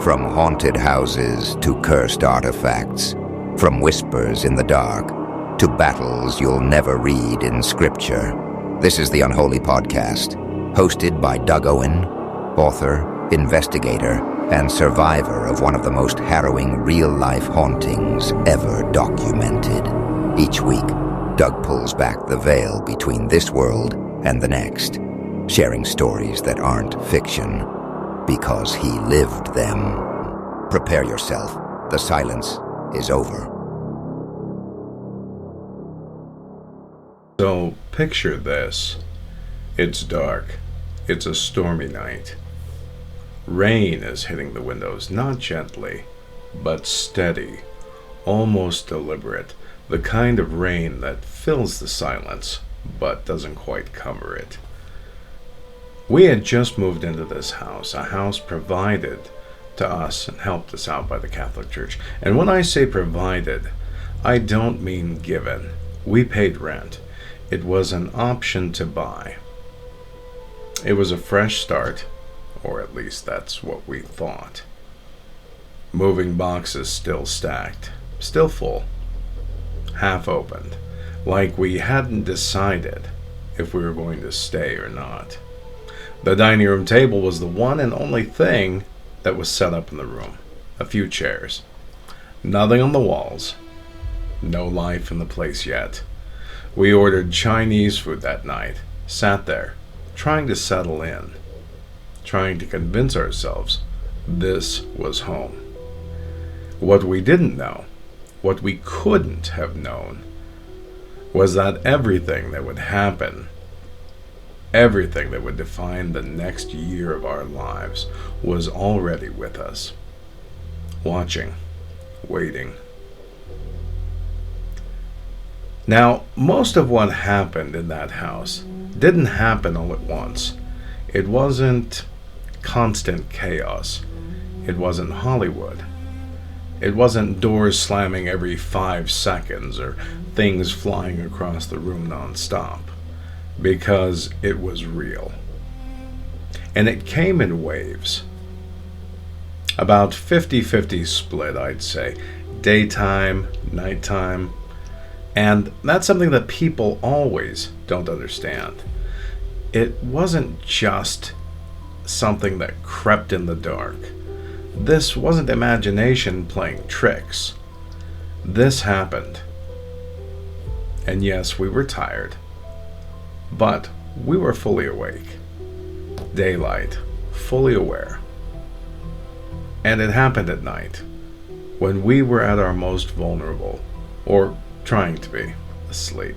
From haunted houses to cursed artifacts, from whispers in the dark to battles you'll never read in scripture. This is the Unholy podcast, hosted by Doug Owen, author, investigator, and survivor of one of the most harrowing real-life hauntings ever documented. Each week, Doug pulls back the veil between this world and the next, sharing stories that aren't fiction, because he lived them. Prepare yourself. The silence is over. So, picture this. It's dark. It's a stormy night. Rain is hitting the windows, not gently, but steady, almost deliberate. The kind of rain that fills the silence, but doesn't quite cover it. We had just moved into this house, a house provided to us and helped us out by the Catholic Church. And when I say provided, I don't mean given. We paid rent. It was an option to buy. It was a fresh start, or at least that's what we thought. Moving boxes still stacked, still full, half opened, like we hadn't decided if we were going to stay or not. The dining room table was the one and only thing that was set up in the room. A few chairs. Nothing on the walls. No life in the place yet. We ordered Chinese food that night. Sat there, trying to settle in. Trying to convince ourselves this was home. What we didn't know, what we couldn't have known, was that everything that would happen, everything that would define the next year of our lives, was already with us. Watching, waiting. Now, most of what happened in that house didn't happen all at once. It wasn't constant chaos. It wasn't Hollywood. It wasn't doors slamming every 5 seconds or things flying across the room nonstop. Because it was real. And it came in waves. About 50-50 split, I'd say. Daytime, nighttime. And that's something that people always don't understand. It wasn't just something that crept in the dark. This wasn't imagination playing tricks. This happened. And yes, we were tired. But we were fully awake. Daylight, fully aware. And it happened at night, when we were at our most vulnerable, or trying to be, asleep.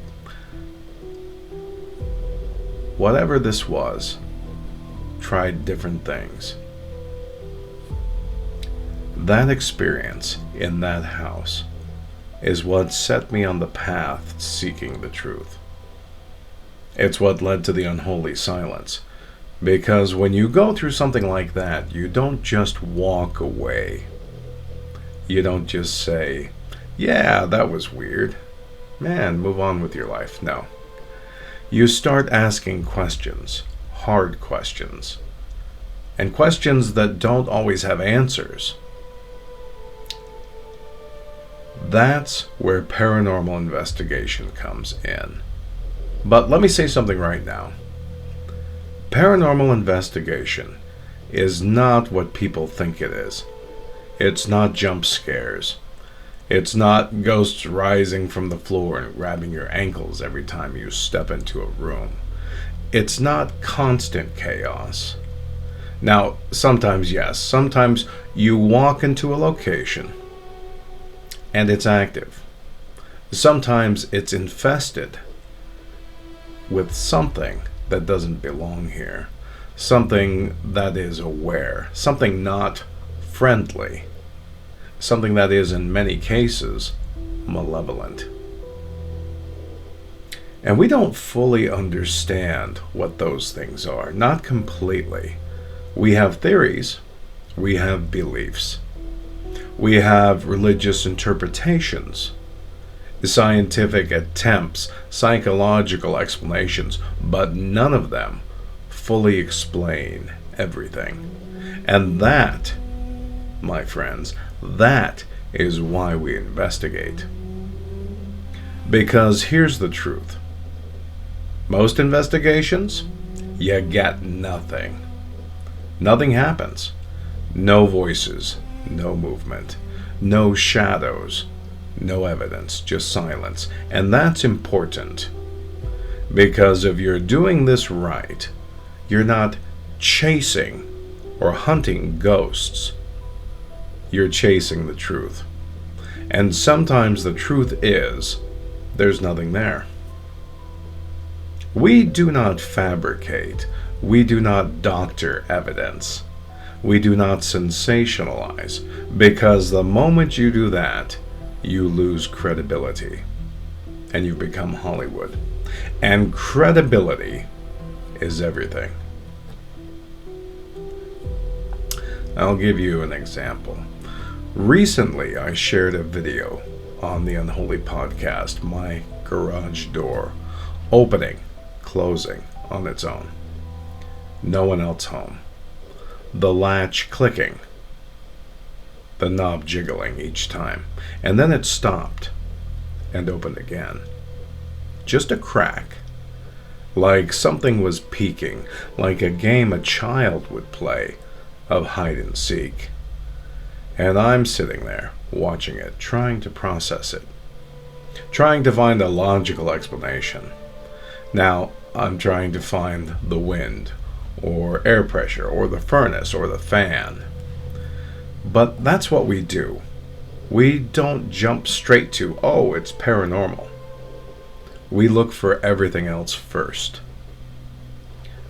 Whatever this was, tried different things. That experience in that house is what set me on the path seeking the truth. It's what led to the unholy silence. Because when you go through something like that, you don't just walk away. You don't just say, yeah, that was weird. Man, move on with your life. No. You start asking questions, hard questions, and questions that don't always have answers. That's where paranormal investigation comes in. But let me say something right now. Paranormal investigation is not what people think it is. It's not jump scares. It's not ghosts rising from the floor and grabbing your ankles every time you step into a room. It's not constant chaos. Now, sometimes yes, sometimes you walk into a location and it's active. Sometimes it's infested with something that doesn't belong here, something that is aware, something not friendly, something that is in many cases malevolent. And we don't fully understand what those things are, not completely. We have theories, we have beliefs, we have religious interpretations, scientific attempts, psychological explanations, but none of them fully explain everything. And that my friends, that is why we investigate. Because here's the truth. Most investigations, you get nothing. Nothing happens. No voices, no movement, no shadows, no evidence, just silence. And that's important. Because if you're doing this right, you're not chasing or hunting ghosts. You're chasing the truth. And sometimes the truth is, there's nothing there. We do not fabricate. We do not doctor evidence. We do not sensationalize, because the moment you do that, you lose credibility. And you become Hollywood. And credibility is everything. I'll give you an example. Recently, I shared a video on the Unholy podcast, my garage door opening, closing on its own. No one else home. The latch clicking. The knob jiggling each time. And then it stopped and opened again. Just a crack. Like something was peeking, like a game a child would play of hide and seek. And I'm sitting there, watching it, trying to process it, trying to find a logical explanation. Now, I'm trying to find the wind, or air pressure, or the furnace, or the fan. But that's what we do. We don't jump straight to, oh, it's paranormal. We look for everything else first.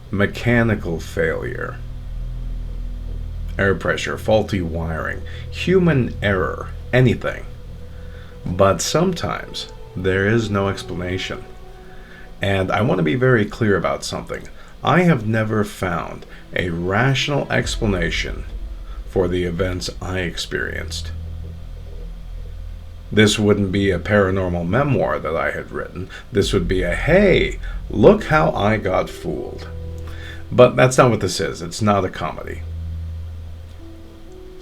Mechanical failure, air pressure, faulty wiring, human error, anything. But sometimes there is no explanation. And I want to be very clear about something. I have never found a rational explanation for the events I experienced. This wouldn't be a paranormal memoir that I had written. This would be a, hey, look how I got fooled. But that's not what this is. It's not a comedy.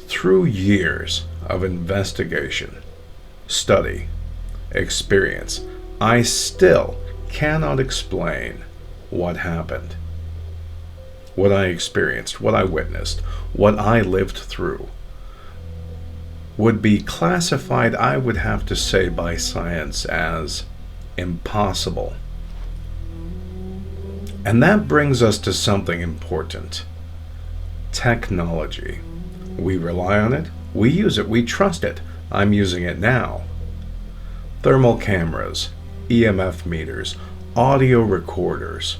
Through years of investigation, study, experience, I still cannot explain what happened, what I experienced, what I witnessed, what I lived through. Would be classified, I would have to say, by science as impossible. And that brings us to something important. Technology. We rely on it, we use it, we trust it. I'm using it now. Thermal cameras, EMF meters, audio recorders,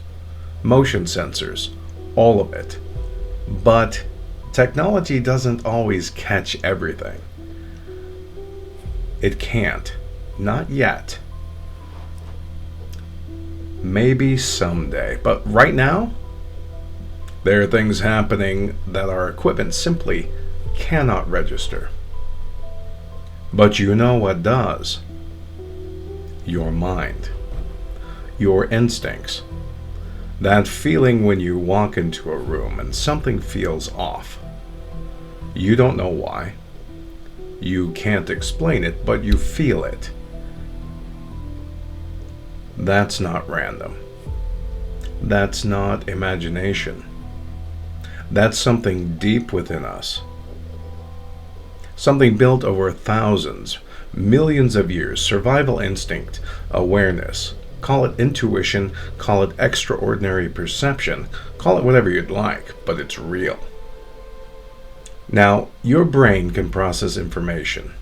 motion sensors, all of it. But technology doesn't always catch everything. It can't. Not yet. Maybe someday. But right now, there are things happening that our equipment simply cannot register. But you know what does? Your mind. Your instincts. That feeling when you walk into a room and something feels off. You don't know why. You can't explain it, but you feel it. That's not random. That's not imagination. That's something deep within us. Something built over thousands, millions of years. Survival instinct, awareness. Call it intuition, call it extraordinary perception, call it whatever you'd like, but it's real. Now, your brain can process information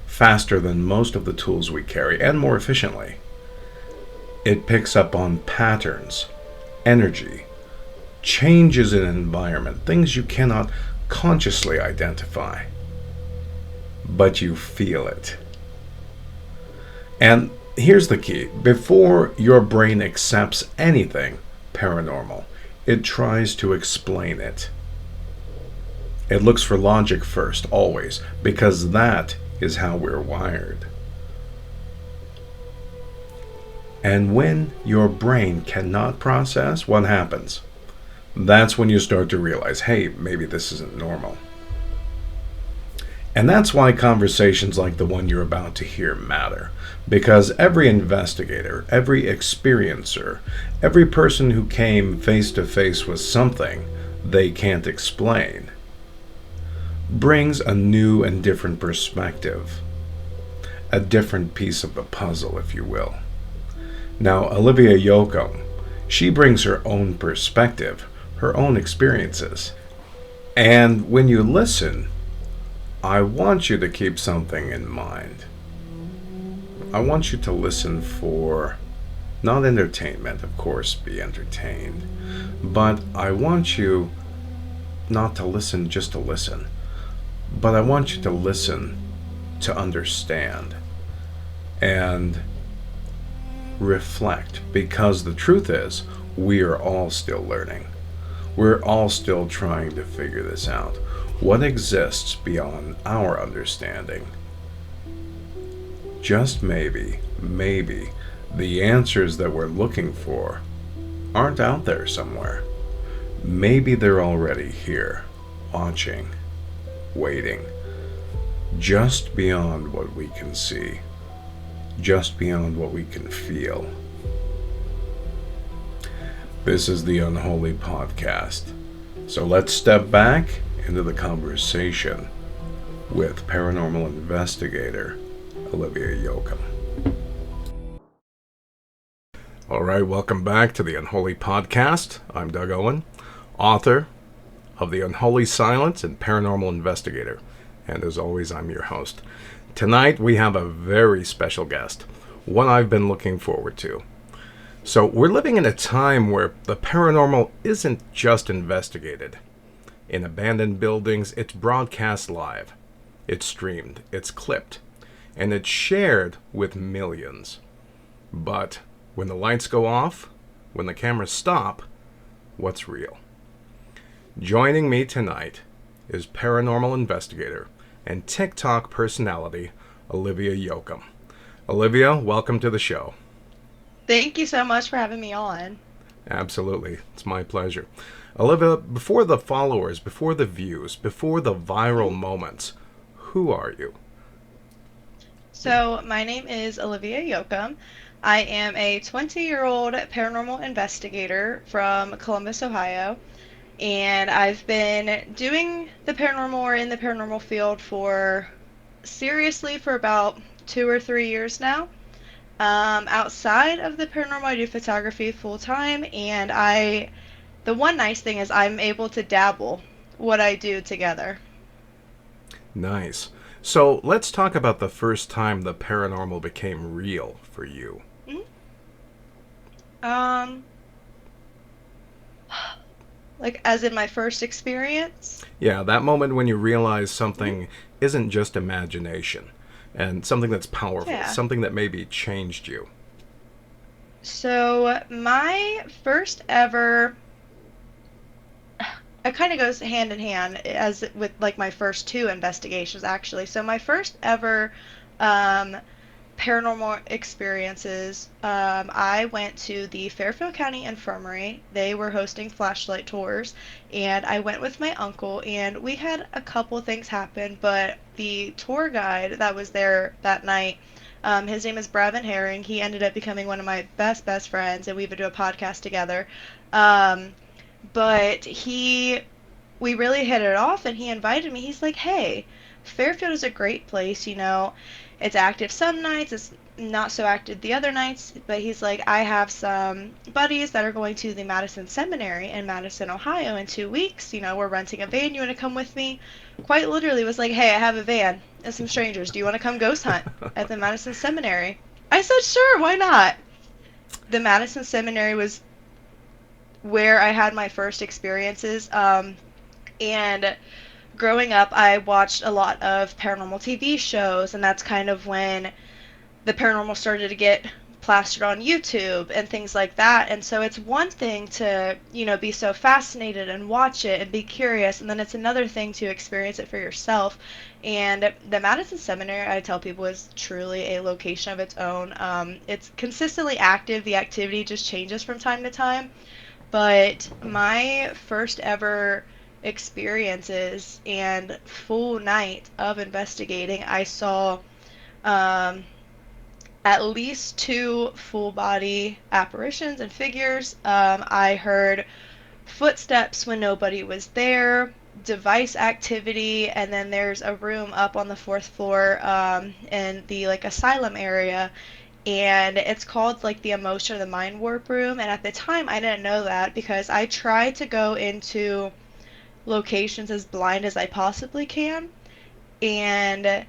faster than most of the tools we carry, and more efficiently. It picks up on patterns, energy, changes in environment, things you cannot consciously identify, but you feel it. And here's the key. Before your brain accepts anything paranormal, it tries to explain it. It looks for logic first, always, because that is how we're wired. And when your brain cannot process, what happens? That's when you start to realize, hey, maybe this isn't normal. And that's why conversations like the one you're about to hear matter. Because every investigator, every experiencer, every person who came face to face with something they can't explain brings a new and different perspective, a different piece of the puzzle, if you will. Now, Olivia Yocum, she brings her own perspective, her own experiences. And when you listen, I want you to keep something in mind. I want you to listen for not entertainment, of course, be entertained, but I want you not to listen just to listen, but I want you to listen to understand and reflect, because the truth is, we are all still learning. We're all still trying to figure this out. What exists beyond our understanding? Just maybe, the answers that we're looking for aren't out there somewhere. Maybe they're already here, watching, waiting, just beyond what we can see, just beyond what we can feel. This is the Unholy Podcast. So let's step back into the conversation with paranormal investigator Olivia Yocum. All right, welcome back to the Unholy Podcast. I'm Doug Owen, author of The Unholy Silence and Paranormal Investigator. And as always, I'm your host. Tonight, we have a very special guest, one I've been looking forward to. So, we're living in a time where the paranormal isn't just investigated. In abandoned buildings, it's broadcast live. It's streamed, it's clipped, and it's shared with millions. But when the lights go off, when the cameras stop, what's real? Joining me tonight is paranormal investigator and TikTok personality Olivia Yocum. Olivia, welcome to the show. Thank you so much for having me on. Absolutely. It's my pleasure. Olivia, before the followers, before the views, before the viral moments, who are you? So, my name is Olivia Yocum. I am a 20-year-old paranormal investigator from Columbus, Ohio, and I've been doing the paranormal or in the paranormal field for about 2 or 3 years now. Outside of the paranormal, I do photography full time, and the one nice thing is I'm able to dabble what I do together. Nice. So let's talk about the first time the paranormal became real for you. Like as in my first experience? Yeah, that moment when you realize something isn't just imagination, and something that's powerful, something that maybe changed you. So my first ever, it kind of goes hand in hand as with like my first two investigations actually. So my first ever paranormal experiences, I went to the Fairfield County Infirmary. They were hosting flashlight tours, and I went with my uncle, and we had a couple things happen, but the tour guide that was there that night, his name is Brevin Herring. He ended up becoming one of my best friends, and we would do a podcast together. But we really hit it off, and he invited me. He's like, hey, Fairfield is a great place, it's active some nights, it's not so active the other nights, but he's like, I have some buddies that are going to the Madison Seminary in Madison, Ohio in 2 weeks, we're renting a van, you want to come with me? Quite literally was like, hey, I have a van and some strangers, do you want to come ghost hunt at the Madison Seminary? I said, sure, why not? The Madison Seminary was where I had my first experiences, and growing up, I watched a lot of paranormal TV shows, and that's kind of when the paranormal started to get plastered on YouTube and things like that. And so it's one thing to, be so fascinated and watch it and be curious, and then it's another thing to experience it for yourself. And the Madison Seminary, I tell people, is truly a location of its own. It's consistently active. The activity just changes from time to time. But my first ever experiences and full night of investigating, I saw um, at least two full body apparitions and figures. I heard footsteps when nobody was there, device activity, and then there's a room up on the fourth floor in the like asylum area, and it's called like the emotion of the mind warp room. And at the time, I didn't know that because I try to go into locations as blind as I possibly can, and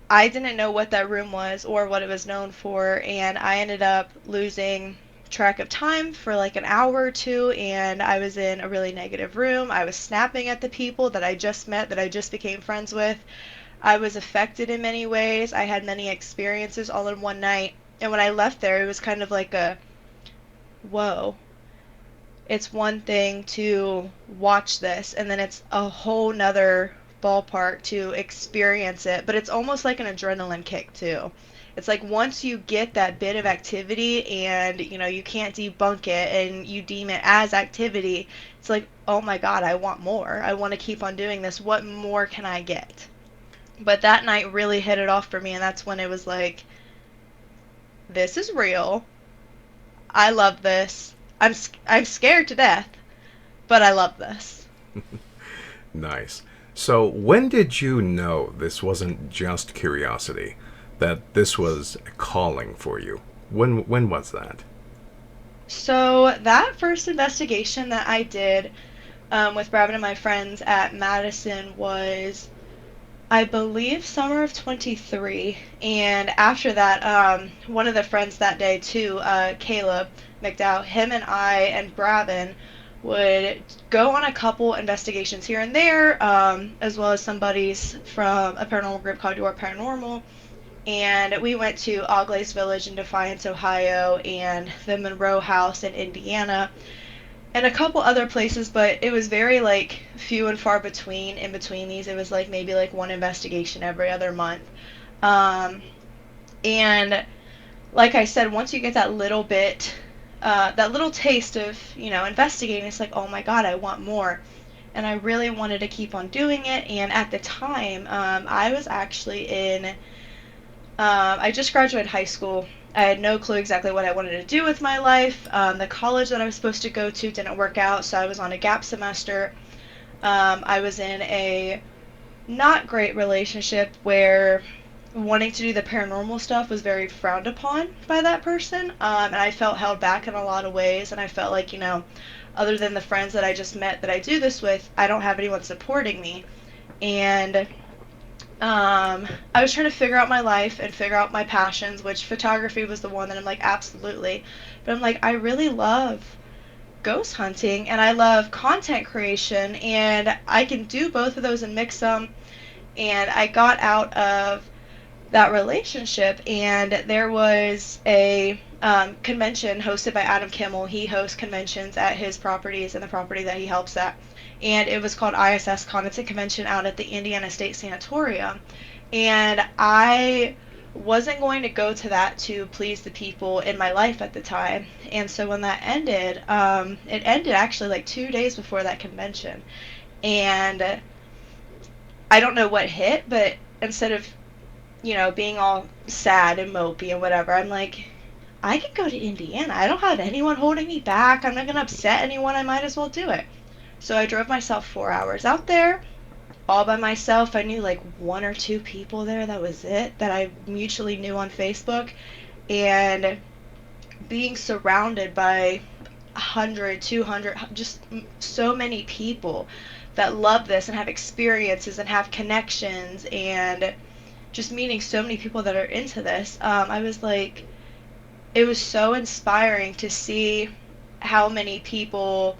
I didn't know what that room was or what it was known for, and I ended up losing track of time for like an hour or two, and I was in a really negative room. I was snapping at the people that I just met, that I just became friends with. I was affected in many ways. I had many experiences all in one night, and when I left there, it was kind of like a whoa. It's one thing to watch this, and then it's a whole nother ballpark to experience it, but it's almost like an adrenaline kick too. It's like once you get that bit of activity and you can't debunk it and you deem it as activity, it's like, oh my god, I want more. I want to keep on doing this. What more can I get? But that night really hit it off for me, and that's when it was like, this is real. I love this. I'm scared to death, but I love this. Nice. So, when did you know this wasn't just curiosity, that this was a calling for you? When was that? So that first investigation that I did with Brabin and my friends at Madison was, I believe, summer of 23. And after that, one of the friends that day too, Caleb McDowell, him and I and Brabin would go on a couple investigations here and there, as well as some buddies from a paranormal group called Your Paranormal. And we went to Auglai's Village in Defiance, Ohio, and the Monroe House in Indiana, and a couple other places, but it was very like few and far between in between these. It was like maybe like one investigation every other month. Um, and like I said, once you get that little bit, that little taste of, investigating, it's like, oh my god, I want more. And I really wanted to keep on doing it. And at the time, I was actually I just graduated high school. I had no clue exactly what I wanted to do with my life. The college that I was supposed to go to didn't work out, so I was on a gap semester. I was in a not great relationship where wanting to do the paranormal stuff was very frowned upon by that person, and I felt held back in a lot of ways, and I felt like, other than the friends that I just met that I do this with, I don't have anyone supporting me. And I was trying to figure out my life and figure out my passions, which photography was the one that I'm like, absolutely. But I'm like, I really love ghost hunting and I love content creation, and I can do both of those and mix them. And I got out of that relationship, and there was a convention hosted by Adam Kimmel. He hosts conventions at his properties and the property that he helps at. And it was called ISS Con. It's a convention out at the Indiana State Sanatorium. And I wasn't going to go to that to please the people in my life at the time. And so when that ended, it ended actually like 2 days before that convention. And I don't know what hit, but instead of being all sad and mopey and whatever, I'm like, I can go to Indiana. I don't have anyone holding me back. I'm not going to upset anyone. I might as well do it. So I drove myself 4 hours out there, all by myself. I knew like one or two people there. That was it, that I mutually knew on Facebook. And being surrounded by 100, 200, just so many people that love this and have experiences and have connections, and just meeting so many people that are into this, I was like, it was so inspiring to see how many people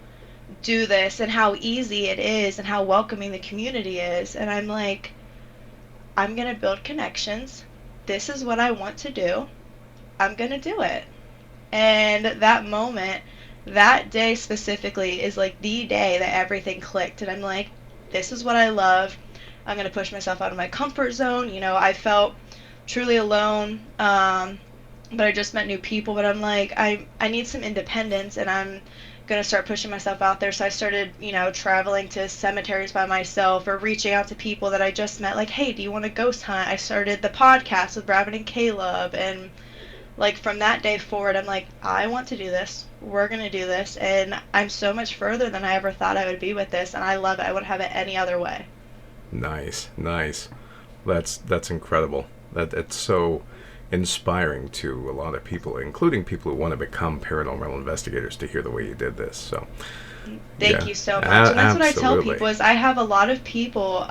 do this and how easy it is and how welcoming the community is. And I'm like, I'm going to build connections. This is what I want to do. I'm going to do it. And that moment, that day specifically, is like the day that everything clicked. And I'm like, this is what I love. I'm going to push myself out of my comfort zone. I felt truly alone, but I just met new people. But I'm like, I need some independence, and I'm going to start pushing myself out there. So I started, traveling to cemeteries by myself or reaching out to people that I just met, like, hey, do you want to ghost hunt? I started the podcast with Rabbit and Caleb, and like from that day forward, I'm like, I want to do this. We're going to do this. And I'm so much further than I ever thought I would be with this. And I love it. I wouldn't have it any other way. Nice. That's incredible. It's so inspiring to a lot of people, including people who want to become paranormal investigators, to hear the way you did this. So thank you so much. And that's what I tell people is I have a lot of people,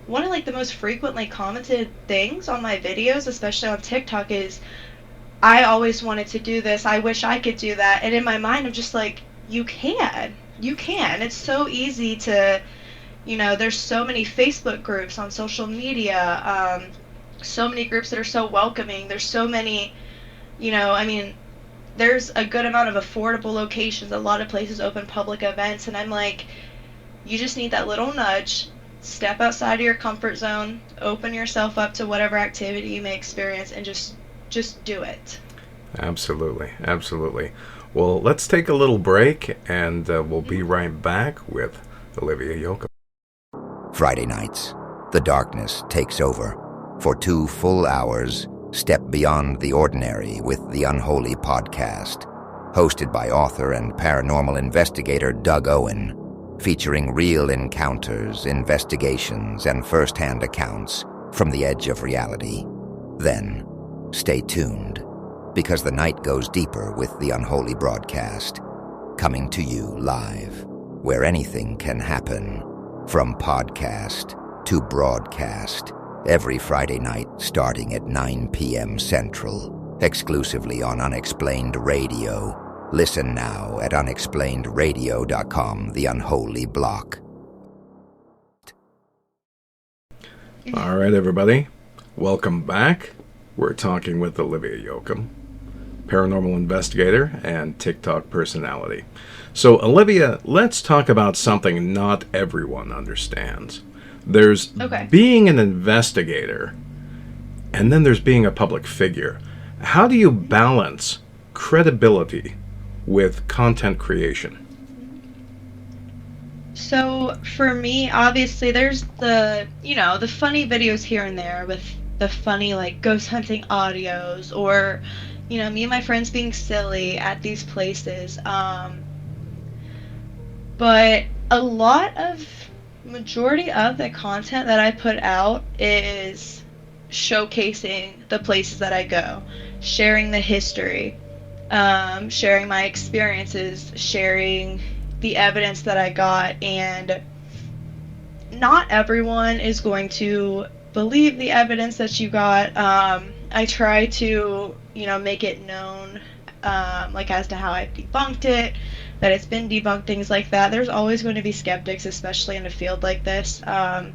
one of like the most frequently commented things on my videos, especially on TikTok, is I always wanted to do this. I wish I could do that. And in my mind, I'm just like, you can. It's so easy to, there's so many Facebook groups on social media, so many groups that are so welcoming. There's so many, there's a good amount of affordable locations. A lot of places open public events. And I'm like, you just need that little nudge. Step outside of your comfort zone. Open yourself up to whatever activity you may experience and just do it. Absolutely. Well, let's take a little break, and we'll be right back with Olivia Yocum. Friday nights, the darkness takes over. For 2 full hours, step beyond the ordinary with the Unholy podcast, hosted by author and paranormal investigator Doug Owen, featuring real encounters, investigations, and first-hand accounts from the edge of reality. Then, stay tuned, because the night goes deeper with the Unholy broadcast, coming to you live, where anything can happen, from podcast to broadcast, every Friday night starting at 9 p.m. Central, exclusively on Unexplained Radio. Listen now at unexplainedradio.com, the Unholy block. All right, everybody. Welcome back. We're talking with Olivia Yocum, paranormal investigator and TikTok personality. So, Olivia, let's talk about something not everyone understands. There's being an investigator, and then there's being a public figure. How do you balance credibility with content creation? So, for me, obviously, there's the funny videos here and there with the funny, like, ghost hunting audios, or, me and my friends being silly at these places. But majority of the content that I put out is showcasing the places that I go, sharing the history, sharing my experiences, sharing the evidence that I got. And not everyone is going to believe the evidence that you got. I try to, make it known, like as to how I've debunked it, that it's been debunked, things like that. There's always going to be skeptics, especially in a field like this. But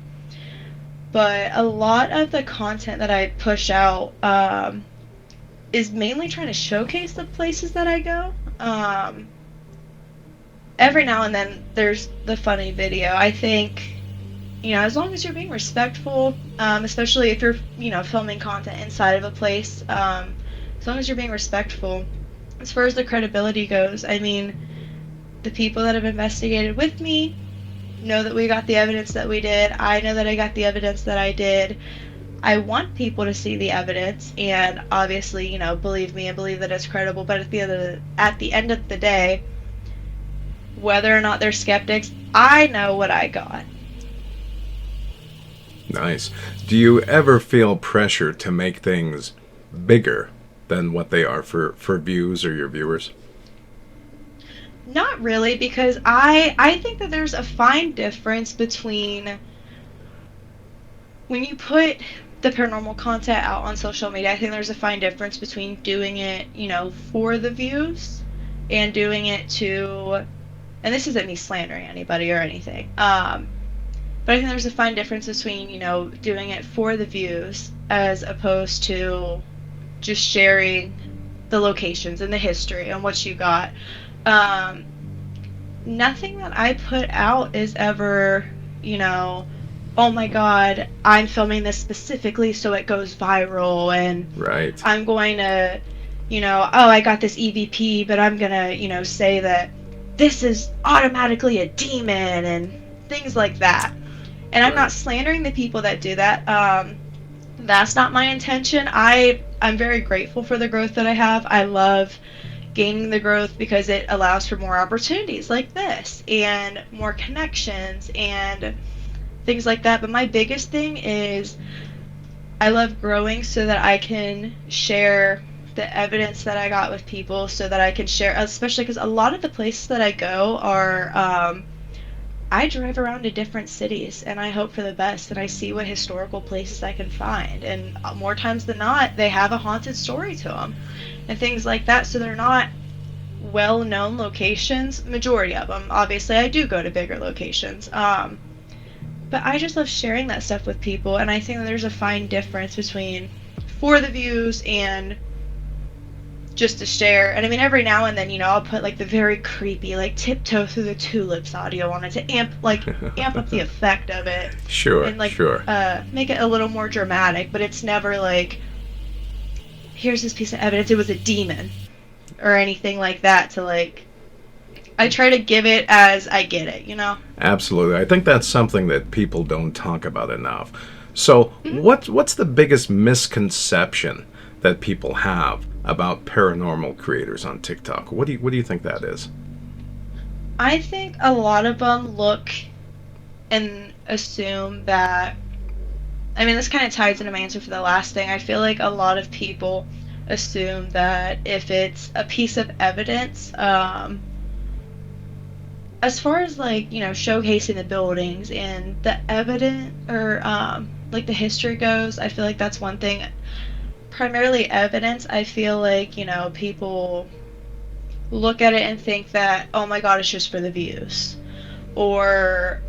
a lot of the content that I push out is mainly trying to showcase the places that I go. Every now and then there's the funny video. I think, as long as you're being respectful, especially if you're, filming content inside of a place, as long as you're being respectful. As far as the credibility goes, I mean, the people that have investigated with me know that we got the evidence that we did. I know that I got the evidence that I did. I want people to see the evidence and obviously, believe me and believe that it's credible. But at the end of the day, whether or not they're skeptics, I know what I got. Nice. Do you ever feel pressure to make things bigger than what they are for views or your viewers? Not really, because I think that there's a fine difference between when you put the paranormal content out on social media. I think there's a fine difference between doing it, for the views and doing it to, and this isn't me slandering anybody or anything, but I think there's a fine difference between, doing it for the views as opposed to just sharing the locations and the history and what you got. Nothing that I put out is ever, oh my god, I'm filming this specifically so it goes viral, and right. I'm going to, oh, I got this EVP, but I'm gonna, say that this is automatically a demon and things like that. And I'm Right. not slandering the people that do that. That's not my intention. I'm very grateful for the growth that I have. I love gaining the growth because it allows for more opportunities like this and more connections and things like that. But my biggest thing is I love growing so that I can share the evidence that I got with people, so that I can share, especially because a lot of the places that I go are, I drive around to different cities and I hope for the best and I see what historical places I can find. And more times than not, they have a haunted story to them and things like that. So they're not well known locations, majority of them. Obviously, I do go to bigger locations. But I just love sharing that stuff with people, and I think that there's a fine difference between for the views and just to share. And I mean, every now and then, I'll put like the very creepy, like tiptoe through the tulips audio on it to amp up the effect of it Sure, and like sure. make it a little more dramatic. But it's never like, here's this piece of evidence, it was a demon or anything like that. To like, I try to give it as I get it. Absolutely. I think that's something that people don't talk about enough. So, what's the biggest misconception that people have about paranormal creators on TikTok? What do you think that is? I think a lot of them look and assume that. I mean, this kind of ties into my answer for the last thing. I feel like a lot of people assume that if it's a piece of evidence, as far as like, showcasing the buildings and the evidence or like the history goes, I feel like that's one thing. Primarily evidence, I feel like, people look at it and think that, oh my god, it's just for the views. Or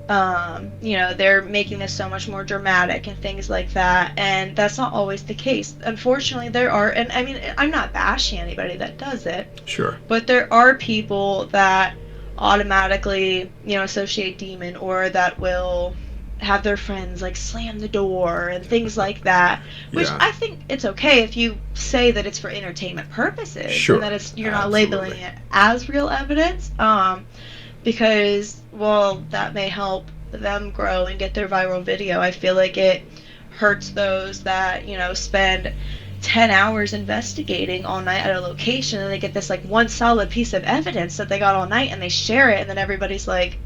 they're making this so much more dramatic and things like that, and that's not always the case. Unfortunately, there are, and I mean, I'm not bashing anybody that does it, Sure. but there are people that automatically, associate demon, or that will have their friends like slam the door and things like that, which Yeah. I think it's okay if you say that it's for entertainment purposes and that Sure. you're not labeling Absolutely. it as real evidence, because, well, that may help them grow and get their viral video. I feel like it hurts those that, spend 10 hours investigating all night at a location, and they get this like one solid piece of evidence that they got all night, and they share it, and then everybody's like,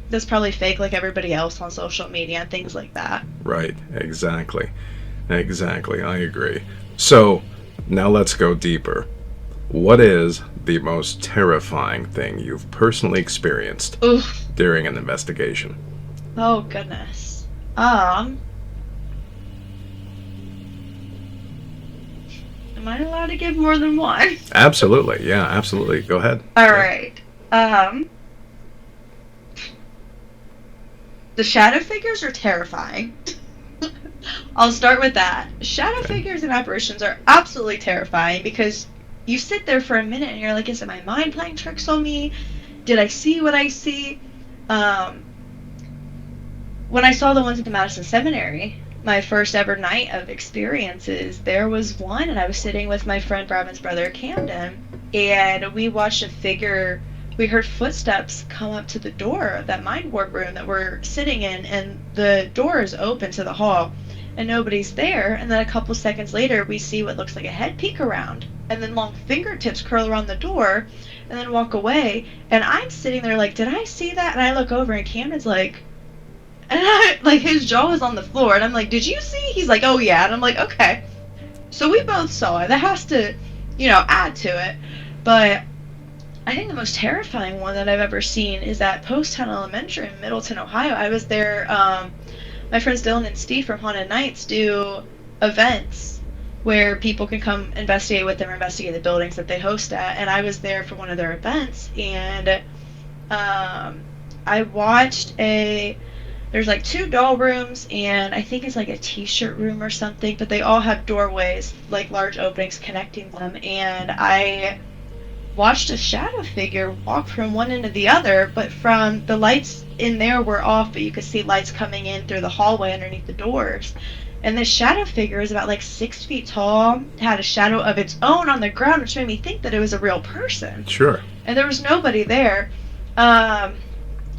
that's probably fake, like everybody else on social media and things like that. Right. Exactly. Exactly. I agree. So, now let's go deeper. What is the most terrifying thing you've personally experienced Oof. during an investigation? Oh goodness. Am I allowed to give more than one? Absolutely. Yeah, absolutely. Go ahead. All Yeah. right. The shadow figures are terrifying. I'll start with that. Shadow Okay. figures and apparitions are absolutely terrifying because you sit there for a minute and you're like, is it my mind playing tricks on me? Did I see what I see? Um, when I saw the ones at the Madison Seminary, my first ever night of experiences, there was one, and I was sitting with my friend Robin's brother Camden, and we watched a figure. We heard footsteps come up to the door of that mind warp room that we're sitting in, and the door is open to the hall, and nobody's there. And then a couple seconds later, we see what looks like a head peek around, and then long fingertips curl around the door, and then walk away. And I'm sitting there like, did I see that? And I look over, and Camden's like, and like his jaw is on the floor, and I'm like, did you see? He's like, oh yeah. And I'm like, okay. So we both saw it. That has to, add to it. But I think the most terrifying one that I've ever seen is at Post Town Elementary in Middleton, Ohio. I was there. My friends Dylan and Steve from Haunted Nights do events where people can come investigate with them or investigate the buildings that they host at. And I was there for one of their events, and I watched there's like two doll rooms, and I think it's like a t-shirt room or something, but they all have doorways, like large openings connecting them, and I watched a shadow figure walk from one end to the other, but the lights in there were off, but you could see lights coming in through the hallway underneath the doors. And this shadow figure is about like 6 feet tall, had a shadow of its own on the ground, which made me think that it was a real person. Sure. And there was nobody there. Um,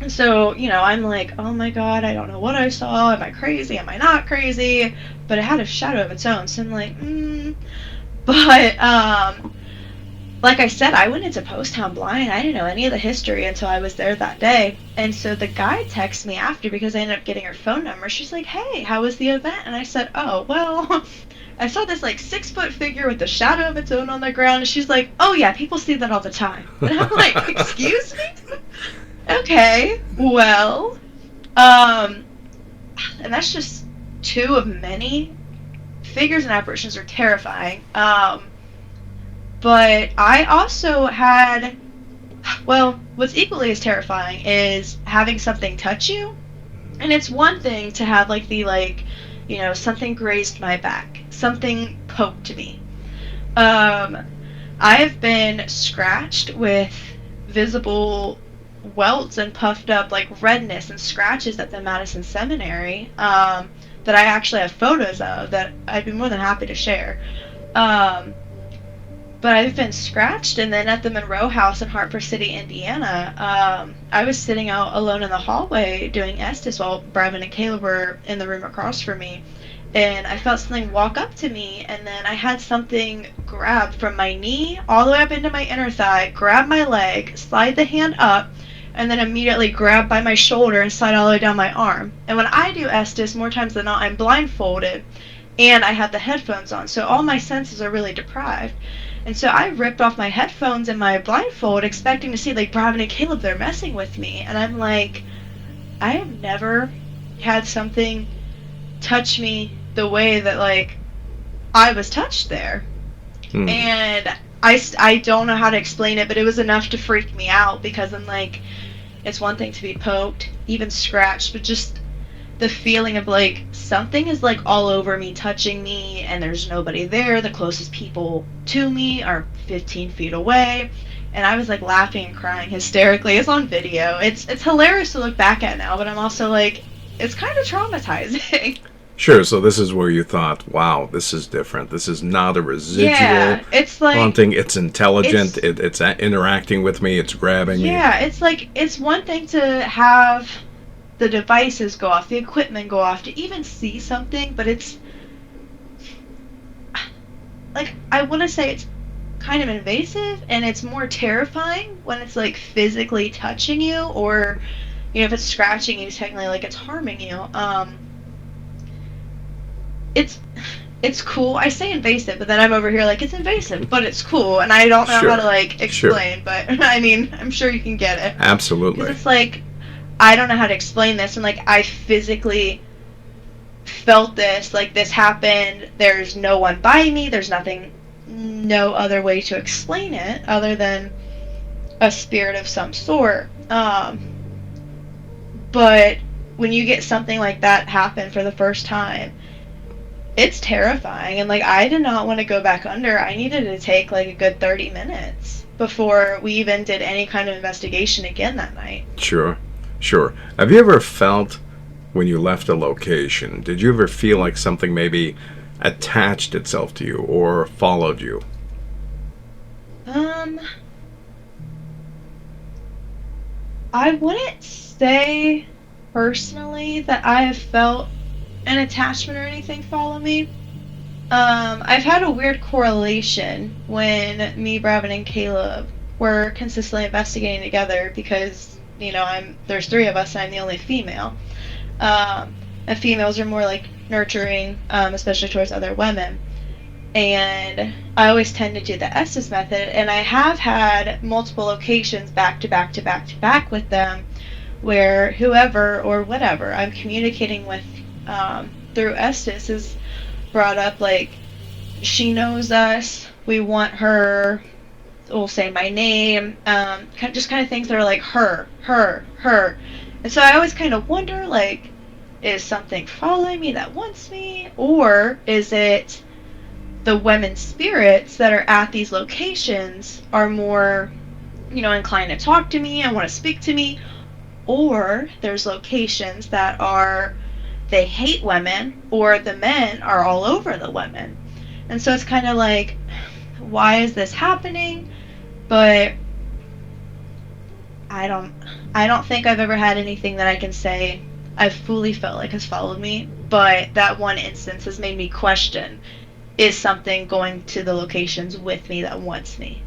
so, I'm like, oh my god, I don't know what I saw. Am I crazy? Am I not crazy? But it had a shadow of its own. So I'm like, But, like I said, I went into Post Town blind. I didn't know any of the history until I was there that day. And so the guide texted me after because I ended up getting her phone number. She's like, hey, how was the event? And I said, oh, well, I saw this like 6-foot figure with a shadow of its own on the ground. And she's like, oh yeah, people see that all the time. And I'm like, excuse me? Okay, well, and that's just two of many. Figures and apparitions are terrifying. But I also had, well, what's equally as terrifying is having something touch you. And it's one thing to have something grazed my back, something poked me. I have been scratched with visible welts and puffed up redness and scratches at the Madison Seminary that I actually have photos of that I'd be more than happy to share. But I've been scratched, and then at the Monroe House in Hartford City, Indiana, I was sitting out alone in the hallway doing Estes while Brevin and Caleb were in the room across from me, and I felt something walk up to me, and then I had something grab from my knee all the way up into my inner thigh, grab my leg, slide the hand up, and then immediately grab by my shoulder and slide all the way down my arm. And when I do Estes, more times than not, I'm blindfolded, and I have the headphones on, so all my senses are really deprived. And so I ripped off my headphones and my blindfold, expecting to see Brevin and Caleb there messing with me. And I'm like, I have never had something touch me the way that I was touched there. And I don't know how to explain it, but it was enough to freak me out because I'm like, it's one thing to be poked, even scratched, but just the feeling of something is all over me, touching me, and there's nobody there. The closest people to me are 15 feet away, and I was laughing and crying hysterically. It's on video. It's hilarious to look back at now, but I'm also it's kind of traumatizing. Sure, so this is where you thought, wow, this is different. This is not a residual it's haunting. It's intelligent. It's interacting with me. It's grabbing me. Yeah, it's one thing to have the devices go off, the equipment go off, to even see something, but it's I want to say it's kind of invasive, and it's more terrifying when it's physically touching you, or if it's scratching you, technically it's harming you. It's cool. I say invasive, but then I'm over here it's invasive, but it's cool, and I don't know how to explain, sure. But I mean, I'm sure you can get it. Absolutely. 'Cause it's I don't know how to explain this, and I physically felt this, this happened, there's no one by me, there's no other way to explain it other than a spirit of some sort. But when you get something like that happen for the first time, it's terrifying, and I did not want to go back under. I needed to take a good 30 minutes before we even did any kind of investigation again that night. Sure. Have you ever felt, when you left a location, did you ever feel like something maybe attached itself to you or followed you? I wouldn't say personally that I have felt an attachment or anything follow me. I've had a weird correlation when me, Brevin, and Caleb were consistently investigating together because there's 3 of us and I'm the only female. And females are more nurturing, especially towards other women. And I always tend to do the Estes method, and I have had multiple locations back to back to back to back with them where whoever or whatever I'm communicating with through Estes is brought up she knows us, we want her, will say my name, kind of things that are her. And so I always kind of wonder, is something following me that wants me, or is it the women's spirits that are at these locations are more, inclined to talk to me and want to speak to me, or there's locations that are they hate women, or the men are all over the women. And so it's kind of like, why is this happening? But I don't think I've ever had anything that I can say I've fully felt like has followed me, but that one instance has made me question, is something going to the locations with me that wants me?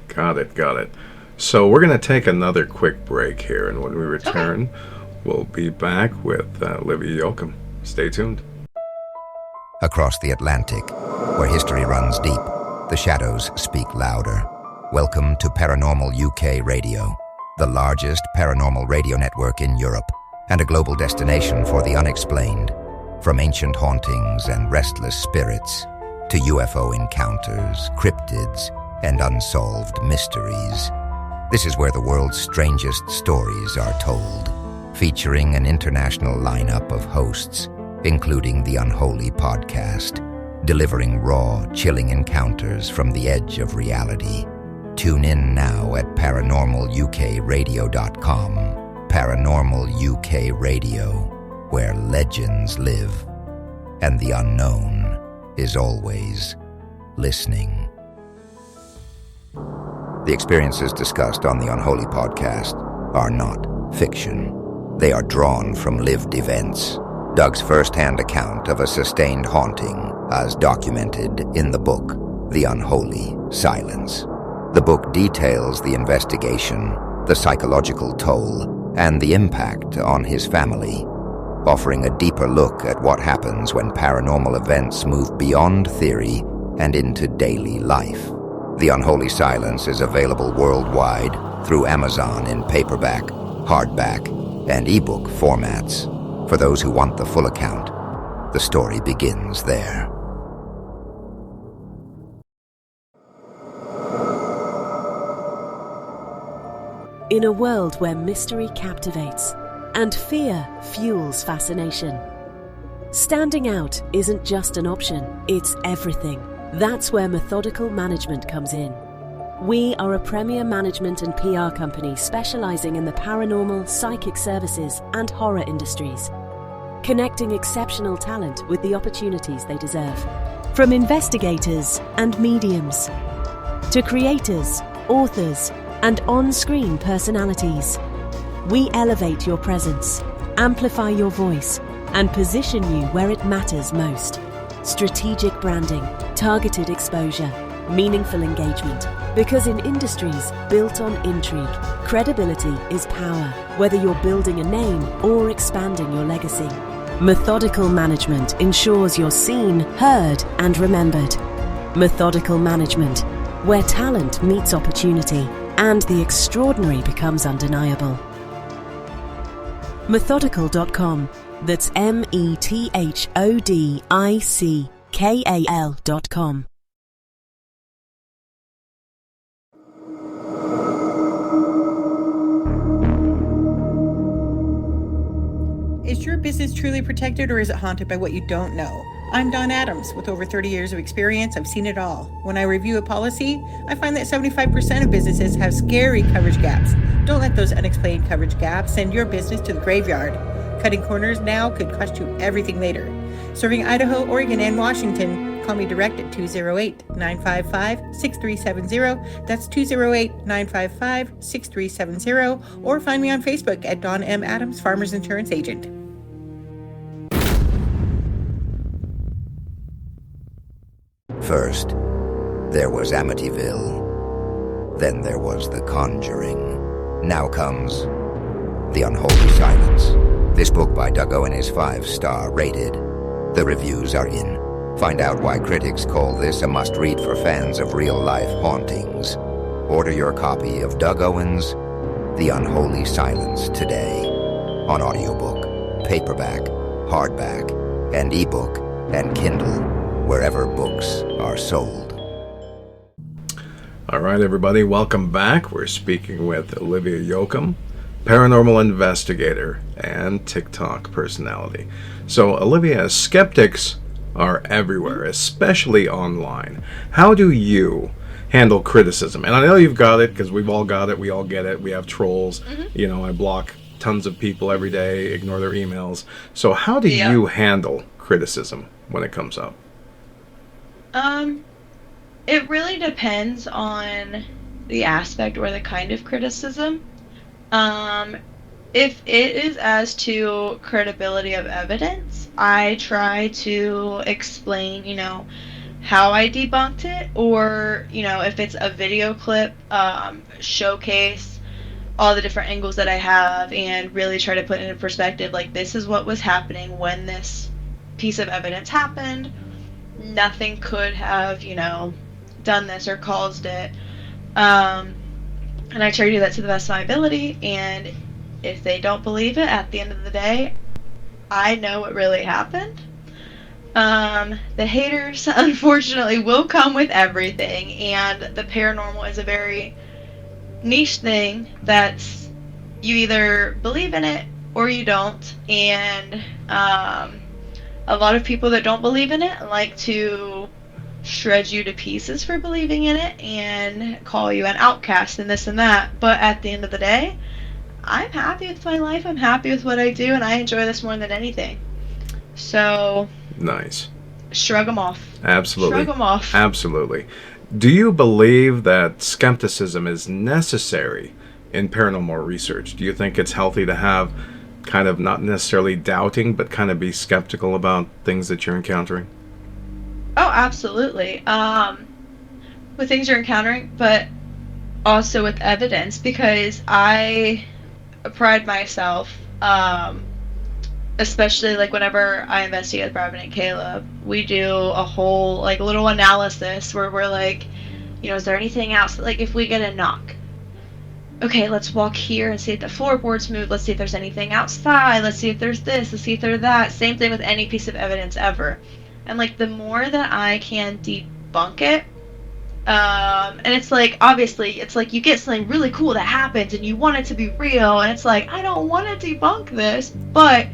Got it. So we're going to take another quick break here, and when we return, we'll be back with Olivia Yocum. Stay tuned. Across the Atlantic, where history runs deep, the shadows speak louder. Welcome to Paranormal UK Radio, the largest paranormal radio network in Europe, and a global destination for the unexplained. From ancient hauntings and restless spirits, to UFO encounters, cryptids, and unsolved mysteries. This is where the world's strangest stories are told, featuring an international lineup of hosts, including the Unholy podcast, delivering raw, chilling encounters from the edge of reality. Tune in now at paranormalukradio.com. Paranormal UK Radio, where legends live, and the unknown is always listening. The experiences discussed on the Unholy podcast are not fiction. They are drawn from lived events. Doug's first-hand account of a sustained haunting as documented in the book, The Unholy Silence. The book details the investigation, the psychological toll, and the impact on his family, offering a deeper look at what happens when paranormal events move beyond theory and into daily life. The Unholy Silence is available worldwide through Amazon in paperback, hardback, and ebook formats. For those who want the full account, the story begins there. In a world where mystery captivates and fear fuels fascination, standing out isn't just an option, it's everything. That's where Methodical Management comes in. We are a premier management and PR company specializing in the paranormal, psychic services, and horror industries, connecting exceptional talent with the opportunities they deserve. From investigators and mediums to creators, authors, and on-screen personalities, we elevate your presence, amplify your voice, and position you where it matters most. Strategic branding, targeted exposure, meaningful engagement. Because in industries built on intrigue, credibility is power, whether you're building a name or expanding your legacy. Methodical Management ensures you're seen, heard, and remembered. Methodical Management, where talent meets opportunity and the extraordinary becomes undeniable. Methodical.com. That's METHODICKAL.com. Is your business truly protected, or is it haunted by what you don't know? I'm Dawn Adams. With over 30 years of experience, I've seen it all. When I review a policy, I find that 75% of businesses have scary coverage gaps. Don't let those unexplained coverage gaps send your business to the graveyard. Cutting corners now could cost you everything later. Serving Idaho, Oregon, and Washington, call me direct at 208-955-6370. That's 208-955-6370. Or find me on Facebook at Dawn M. Adams, Farmers Insurance Agent. First, there was Amityville. Then there was The Conjuring. Now comes The Unholy Silence. This book by Doug Owen is 5-star rated. The reviews are in. Find out why critics call this a must-read for fans of real-life hauntings. Order your copy of Doug Owen's The Unholy Silence today on audiobook, paperback, hardback, and ebook, and Kindle, wherever books are sold. All right, everybody, welcome back. We're speaking with Olivia Yocum, paranormal investigator and TikTok personality. So, Olivia, skeptics are everywhere, especially online. How do you handle criticism? And I know you've got it, because we've all got it. We all get it. We have trolls. You know, I block tons of people every day ignore their emails. So how do Yeah. you handle criticism when it comes up? It really depends on the aspect or the kind of criticism. Um, if it is as to credibility of evidence, I try to explain, how I debunked it, or, if it's a video clip, showcase all the different angles that I have and really try to put into perspective, like, this is what was happening when this piece of evidence happened. Nothing could have, done this or caused it. And I try to do that to the best of my ability, and if they don't believe it, at the end of the day, I know what really happened. The haters, unfortunately, will come with everything, and the paranormal is a very niche thing that's, you either believe in it or you don't, and a lot of people that don't believe in it like to shred you to pieces for believing in it and call you an outcast and this and that, but at the end of the day, I'm happy with my life, I'm happy with what I do, and I enjoy this more than anything. So, Nice. shrug them off. Absolutely. Shrug them off. Absolutely. Do you believe that skepticism is necessary in paranormal research? Do you think it's healthy to have kind of not necessarily doubting, but kind of be skeptical about things that you're encountering? Oh, absolutely. With things you're encountering, but also with evidence, because I pride myself, especially like whenever I investigate with Brevin and Caleb, we do a whole like little analysis where we're like, is there anything else? Like if we get a knock, okay, let's walk here and see if the floorboards move. Let's see if there's anything outside. Let's see if there's this. Let's see if there's that. Same thing with any piece of evidence ever. And like the more that I can debunk it, and it's like, obviously, it's like you get something really cool that happens and you want it to be real, and it's like, I don't want to debunk this, but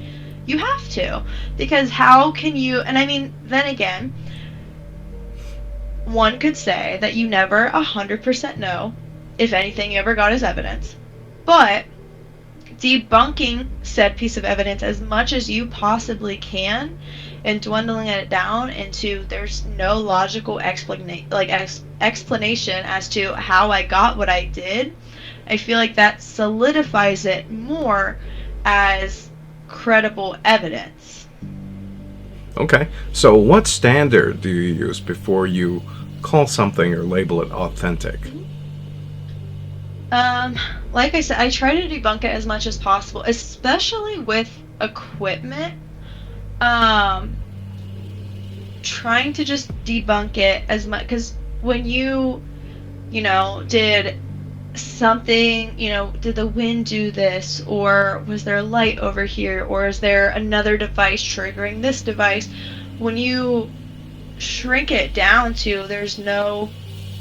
you have to, because how can you, and I mean, then again, one could say that you never 100% know if anything you ever got is evidence, but debunking said piece of evidence as much as you possibly can and dwindling it down into there's no logical explanation as to how I got what I did, I feel like that solidifies it more as credible evidence. Okay. So what standard do you use before you call something or label it authentic? Like I said, I try to debunk it as much as possible, especially with equipment. Trying to just debunk it as much, because when you did something, did the wind do this, or was there a light over here, or is there another device triggering this device, when you shrink it down to there's no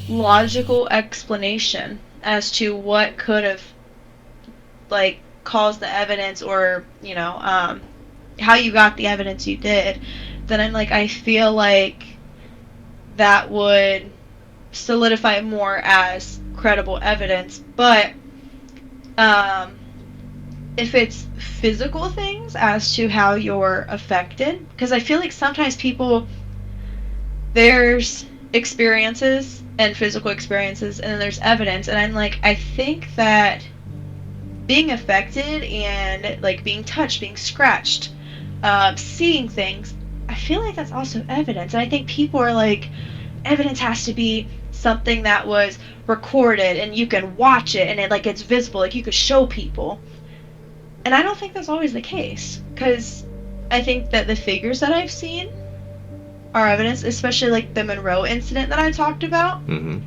logical explanation as to what could have like caused the evidence, or how you got the evidence you did, then I'm like, I feel like that would solidify it more as credible evidence. But if it's physical things as to how you're affected, because I feel like sometimes people, there's experiences and physical experiences, and then there's evidence, and I'm like, I think that being affected and like being touched, being scratched, seeing things, I feel like that's also evidence. And I think people are like, evidence has to be something that was recorded and you can watch it and it like it's visible, like you could show people. And I don't think that's always the case, because I think that the figures that I've seen are evidence, especially like the Monroe incident that I talked about. Mm-hmm.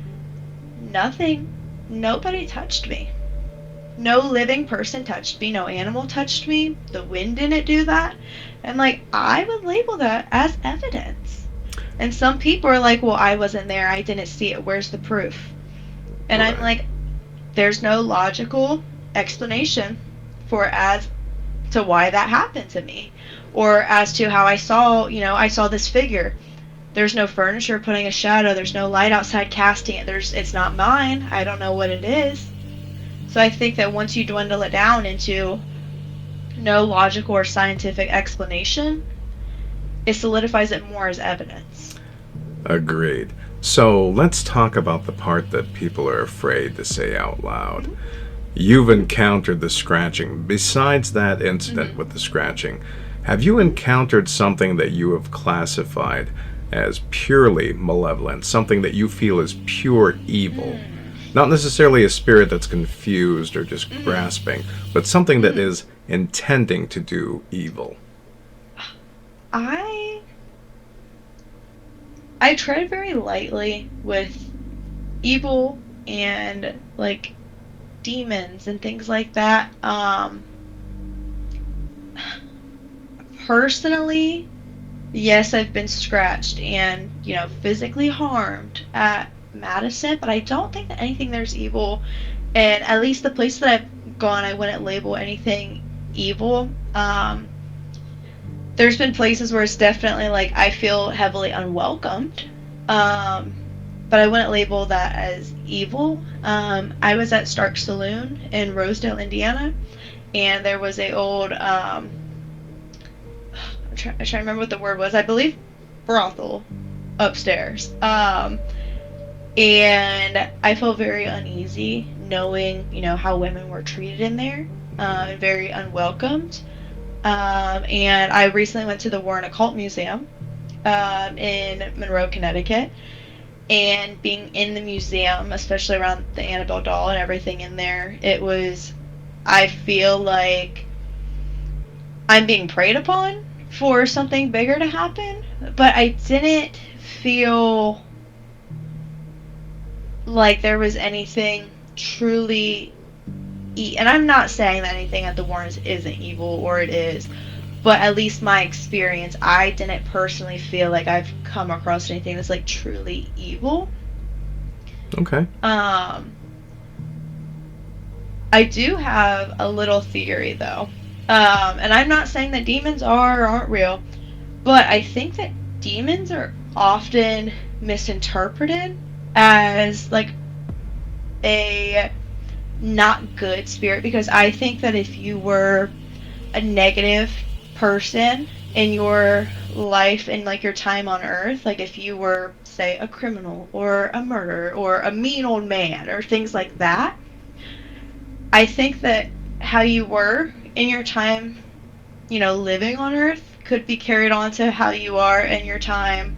Nobody touched me. No living person touched me. No animal touched me. The wind didn't do that. And like, I would label that as evidence. And some people are like, well, I wasn't there, I didn't see it, where's the proof? And Right. I'm like, there's no logical explanation for as to why that happened to me, or as to how I saw this figure. There's no furniture putting a shadow, there's no light outside casting it, it's not mine, I don't know what it is. So I think that once you dwindle it down into no logical or scientific explanation, it solidifies it more as evidence. Agreed. So let's talk about the part that people are afraid to say out loud. Mm-hmm. You've encountered the scratching. Besides that incident with the scratching, have you encountered something that you have classified as purely malevolent, something that you feel is pure evil? Not necessarily a spirit that's confused or just grasping, but something that is intending to do evil. I tread very lightly with evil and like demons and things like that. Personally, yes, I've been scratched and, physically harmed at Madison, but I don't think that anything there's evil. And at least the place that I've gone, I wouldn't label anything evil. There's been places where it's definitely like I feel heavily unwelcomed. But I wouldn't label that as evil. I was at Stark Saloon in Rosedale, Indiana, and there was a old, I'm trying to remember what the word was. I believe brothel upstairs. And I felt very uneasy knowing, how women were treated in there, and very unwelcomed. And I recently went to the Warren Occult Museum in Monroe, Connecticut. And being in the museum, especially around the Annabelle doll and everything in there, I feel like I'm being preyed upon for something bigger to happen. But I didn't feel like there was anything truly and I'm not saying that anything at the Warrens isn't evil, or it is, but at least my experience, I didn't personally feel like I've come across anything that's like truly evil. Okay. I do have a little theory though, and I'm not saying that demons are or aren't real, but I think that demons are often misinterpreted as like a not good spirit, because I think that if you were a negative person in your life and like your time on earth, like if you were say a criminal or a murderer or a mean old man or things like that, I think that how you were in your time, living on earth could be carried on to how you are in your time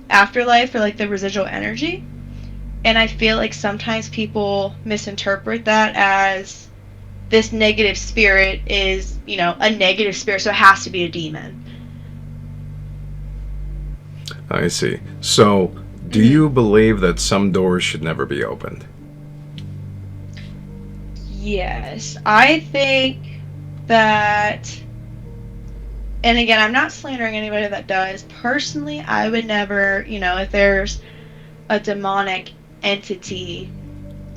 afterlife, or like the residual energy. And I feel like sometimes people misinterpret that as this negative spirit is, a negative spirit, so it has to be a demon. I see. So, do you believe that some doors should never be opened? Yes. I think that, and again, I'm not slandering anybody that does. Personally, I would never, if there's a demonic entity,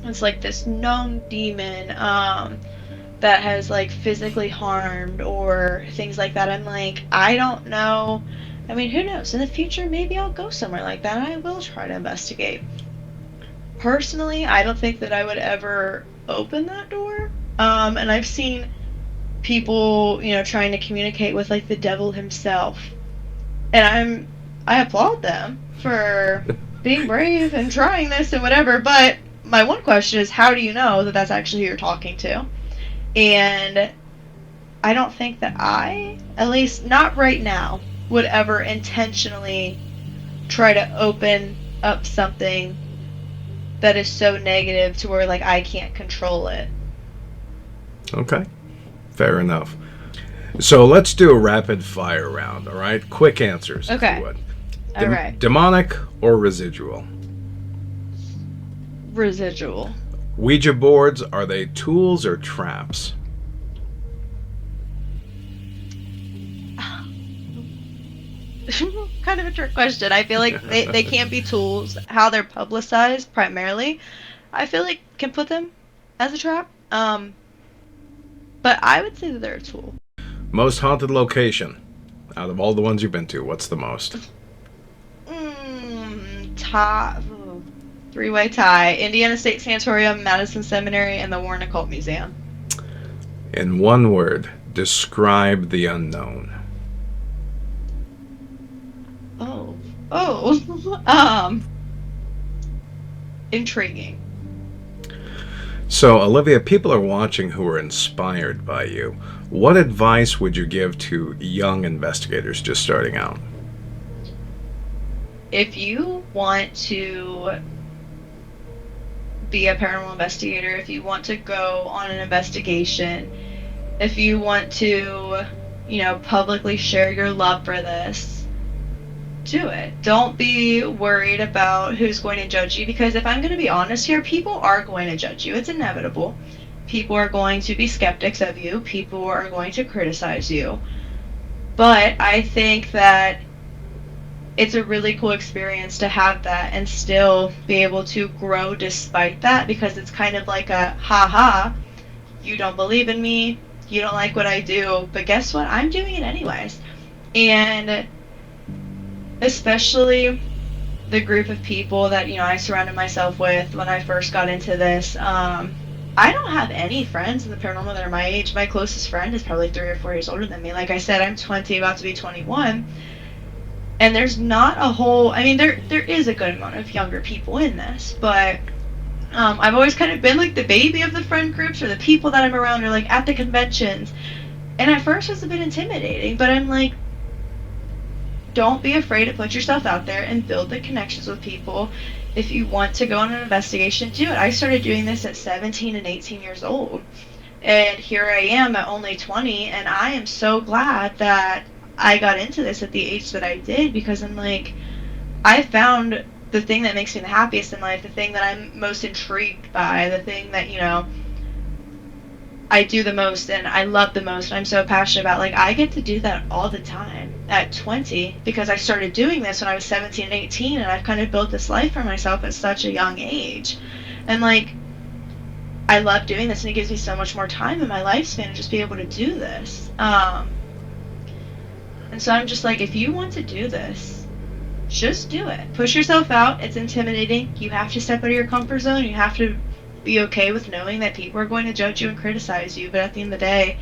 it's like this known demon that has like physically harmed or things like that, I'm like, I don't know. I mean, who knows, in the future maybe I'll go somewhere like that and I will try to investigate. Personally, I don't think that I would ever open that door, and I've seen people trying to communicate with like the devil himself, and I applaud them for being brave and trying this and whatever, but my one question is, how do you know that that's actually who you're talking to? And I don't think that I, at least not right now, would ever intentionally try to open up something that is so negative to where like I can't control it. Okay, fair enough. So let's do a rapid fire round, all right? Quick answers, Okay. if you would. All right. Demonic or residual? Residual. Ouija boards, are they tools or traps? Kind of a trick question. I feel like they can't be tools. How they're publicized primarily, I feel like can put them as a trap. But I would say that they're a tool. Most haunted location? Out of all the ones you've been to, what's the most? Top three-way tie: Indiana State Sanatorium, Madison Seminary, and the Warren Occult Museum. In one word, describe the unknown. Intriguing. So, Olivia, people are watching who are inspired by you. What advice would you give to young investigators just starting out? If you want to be a paranormal investigator, if you want to go on an investigation, if you want to, publicly share your love for this, do it. Don't be worried about who's going to judge you, because if I'm going to be honest here, people are going to judge you. It's inevitable. People are going to be skeptics of you. People are going to criticize you. But I think that it's a really cool experience to have that and still be able to grow despite that, because it's kind of like a ha, you don't believe in me, you don't like what I do, but guess what? I'm doing it anyways. And especially the group of people that, I surrounded myself with when I first got into this. I don't have any friends in the paranormal that are my age. My closest friend is probably 3 or 4 years older than me. Like I said, I'm 20, about to be 21. And there's not a whole, there is a good amount of younger people in this, but I've always kind of been like the baby of the friend groups, or the people that I'm around, or like at the conventions. And at first it was a bit intimidating, but I'm like, don't be afraid to put yourself out there and build the connections with people. If you want to go on an investigation, do it. I started doing this at 17 and 18 years old. And here I am at only 20, and I am so glad that I got into this at the age that I did, because I'm like, I found the thing that makes me the happiest in life, the thing that I'm most intrigued by, the thing that, I do the most and I love the most. I'm so passionate about. Like, I get to do that all the time at 20, because I started doing this when I was 17 and 18, and I've kind of built this life for myself at such a young age. And like, I love doing this, and it gives me so much more time in my lifespan to just be able to do this. And so I'm just like, if you want to do this, just do it. Push yourself out. It's intimidating. You have to step out of your comfort zone. You have to be okay with knowing that people are going to judge you and criticize you. But at the end of the day,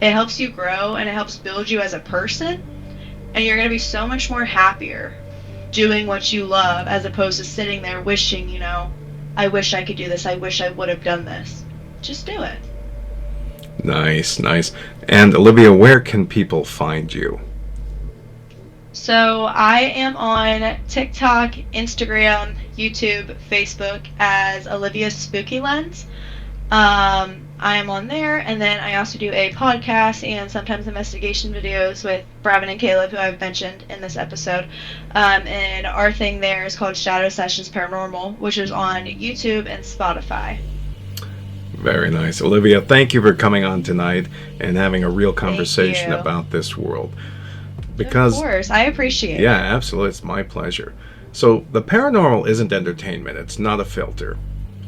it helps you grow and it helps build you as a person. And you're going to be so much more happier doing what you love, as opposed to sitting there wishing, I wish I could do this. I wish I would have done this. Just do it. Nice, nice. And Olivia, where can people find you? So I am on TikTok, Instagram, YouTube, Facebook as Olivia Spooky Lens. I am on there, and then I also do a podcast and sometimes investigation videos with Bravin and Caleb, who I've mentioned in this episode. And our thing there is called Shadow Sessions Paranormal, which is on YouTube and Spotify. Very nice. Olivia, thank you for coming on tonight and having a real conversation Thank you. about this world. Because, of course, I appreciate it. Yeah, absolutely. It's my pleasure. So, the paranormal isn't entertainment. It's not a filter.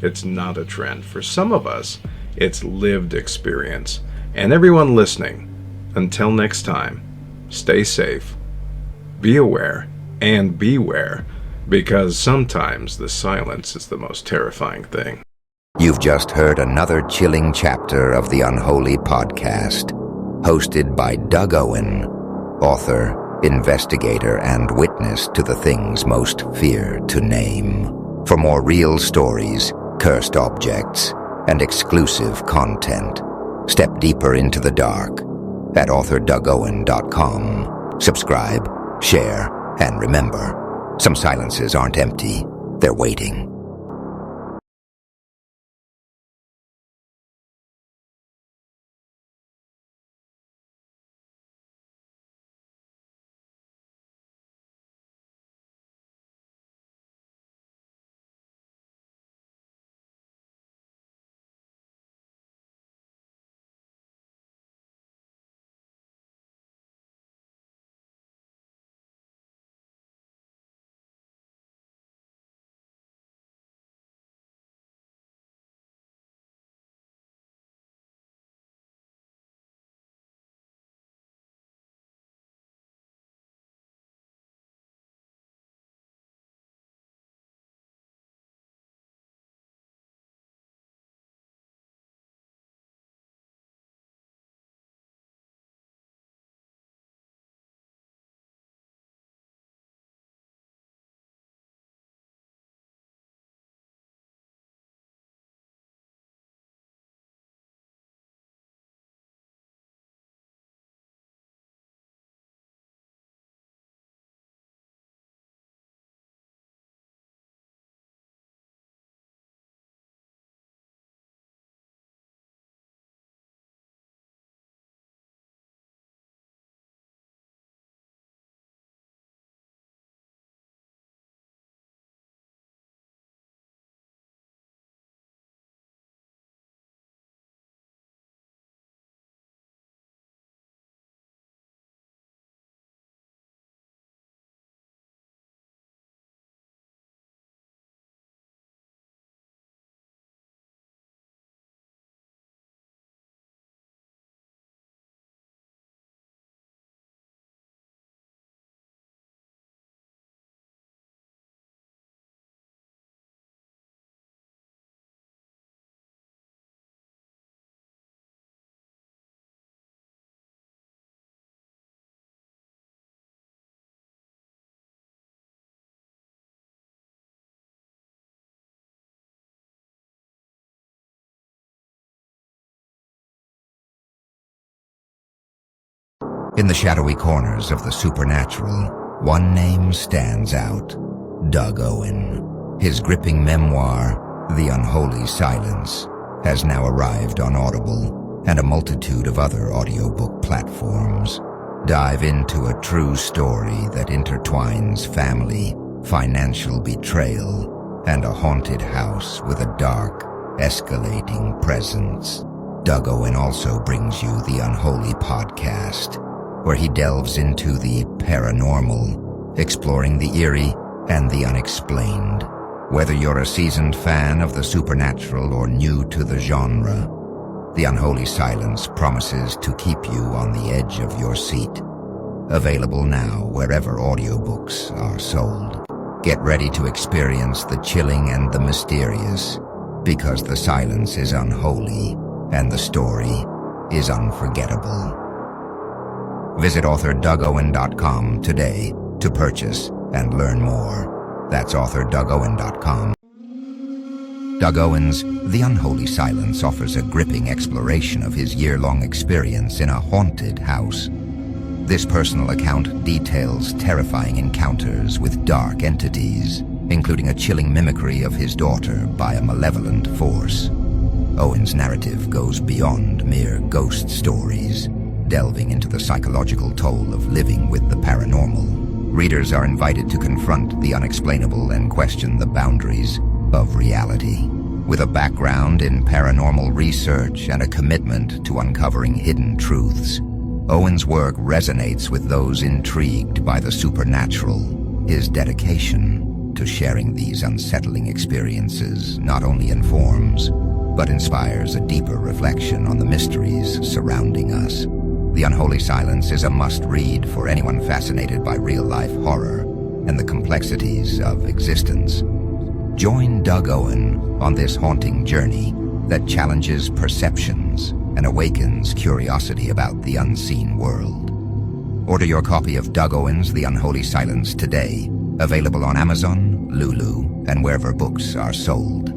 It's not a trend. For some of us, it's lived experience. And everyone listening, until next time, stay safe, be aware, and beware, because sometimes the silence is the most terrifying thing. You've just heard another chilling chapter of the Unholy podcast, hosted by Doug Owen, author, investigator, and witness to the things most feared to name. For more real stories, cursed objects, and exclusive content, step deeper into the dark at authordougowen.com. Subscribe, share, and remember, some silences aren't empty, they're waiting. In the shadowy corners of the supernatural, one name stands out: Doug Owen. His gripping memoir, The Unholy Silence, has now arrived on Audible and a multitude of other audiobook platforms. Dive into a true story that intertwines family, financial betrayal, and a haunted house with a dark, escalating presence. Doug Owen also brings you the Unholy podcast, where he delves into the paranormal, exploring the eerie and the unexplained. Whether you're a seasoned fan of the supernatural or new to the genre, The Unholy Silence promises to keep you on the edge of your seat. Available now wherever audiobooks are sold. Get ready to experience the chilling and the mysterious, because the silence is unholy and the story is unforgettable. Visit authorDougOwen.com today to purchase and learn more. That's authorDougOwen.com. Doug Owen's The Unholy Silence offers a gripping exploration of his year-long experience in a haunted house. This personal account details terrifying encounters with dark entities, including a chilling mimicry of his daughter by a malevolent force. Owen's narrative goes beyond mere ghost stories, delving into the psychological toll of living with the paranormal. Readers are invited to confront the unexplainable and question the boundaries of reality. With a background in paranormal research and a commitment to uncovering hidden truths, Owen's work resonates with those intrigued by the supernatural. His dedication to sharing these unsettling experiences not only informs, but inspires a deeper reflection on the mysteries surrounding us. The Unholy Silence is a must-read for anyone fascinated by real-life horror and the complexities of existence. Join Doug Owen on this haunting journey that challenges perceptions and awakens curiosity about the unseen world. Order your copy of Doug Owen's The Unholy Silence today, available on Amazon, Lulu, and wherever books are sold.